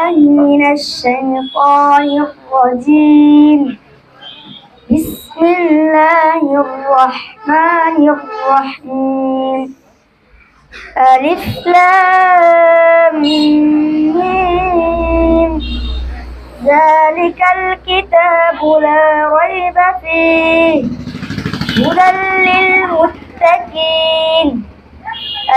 بالله من الشيطان الرجيم بسم الله الرحمن الرحيم ألف لام ميم ذلك الكتاب لا ريب فيه هدى للمتقين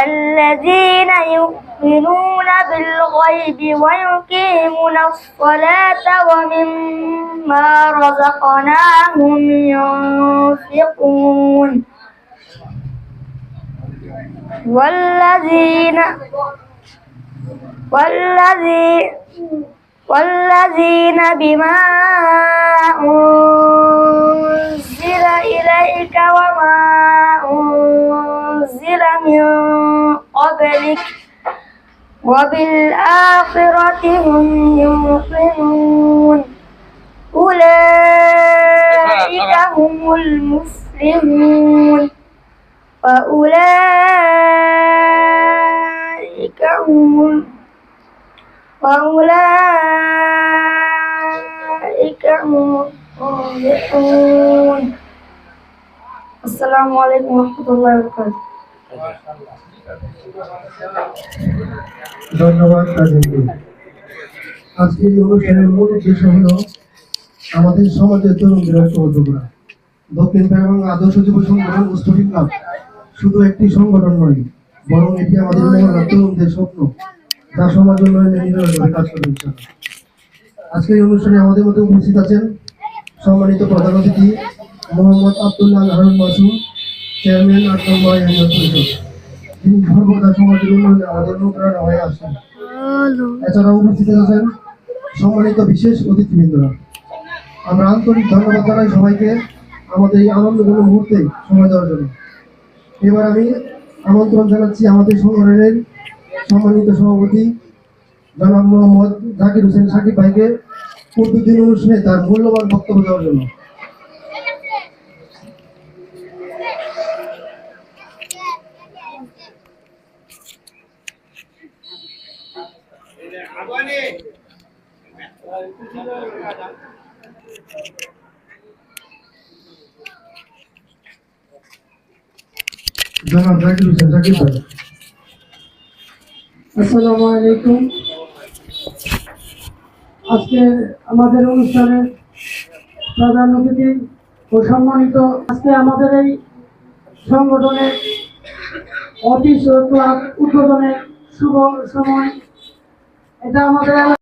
الذين يؤمنون بالغيب ويقيمون الصلاة ومما رزقناهم ينفقون والذين بما أنزل إليك وما أنزل من قبلك وبالآخرة هم يوقنون أولئك هم المفلحون وأولئك هم الصالحون السلام عليكم ورحمة الله وبركاته ধন্যবাদ তাদেরকে। আজকের এই অনুষ্ঠানের মূল উদ্দেশ্য হলো আমাদের সমাজের তরুণদের ঐক্যবদ্ধ করা। দক্ষিণ এবং আদর্শ যুব সংগঠন ও স্টুডি ক্লাব শুধু একটি সংগঠন নয়, বরং এটি আমাদের মহল্লার তরুণদের স্বপ্ন, যা সমাজ উন্নয়নে নিরন্তর কাজ করে। আজকের এই অনুষ্ঠানে আমাদের মধ্যে উপস্থিত আছেন সম্মানিত প্রধান অতিথি মোহাম্মদ আব্দুল্লাহ হারুন মাসুম, চেয়ারম্যান ৮ নম্বর ইউনিয়ন পরিষদ, যিনি সর্বদা সমাজের উন্নয়নে আমাদের অনুপ্রেরণা হয়ে আসছেন। এছাড়াও উপস্থিত আছেন সম্মানিত বিশেষ অতিথিবৃন্দরা। আমরা আন্তরিক ধন্যবাদ জানাই সবাইকে আমাদের এই আনন্দঘন মুহূর্তে সময় দেওয়ার জন্য। এবার আমি আমন্ত্রণ জানাচ্ছি আমাদের সংগঠনের সম্মানিত সভাপতি জনাব মোহাম্মদ জাকির হোসেন সাকিব ভাইকে উদ্বোধনী অনুষ্ঠানে তার মূল্যবান বক্তব্য দেওয়ার জন্য। জনাব জাকির হোসেন সাকিব ভাই। আসসালামু আলাইকুম। আজকে আমাদের অনুষ্ঠানের প্রধান অতিথি ও সম্মানিত, আজকে আমাদের এই সংগঠনের অফিস ও ক্লাব উদ্বোধনের শুভ সময়। এটা আমাদের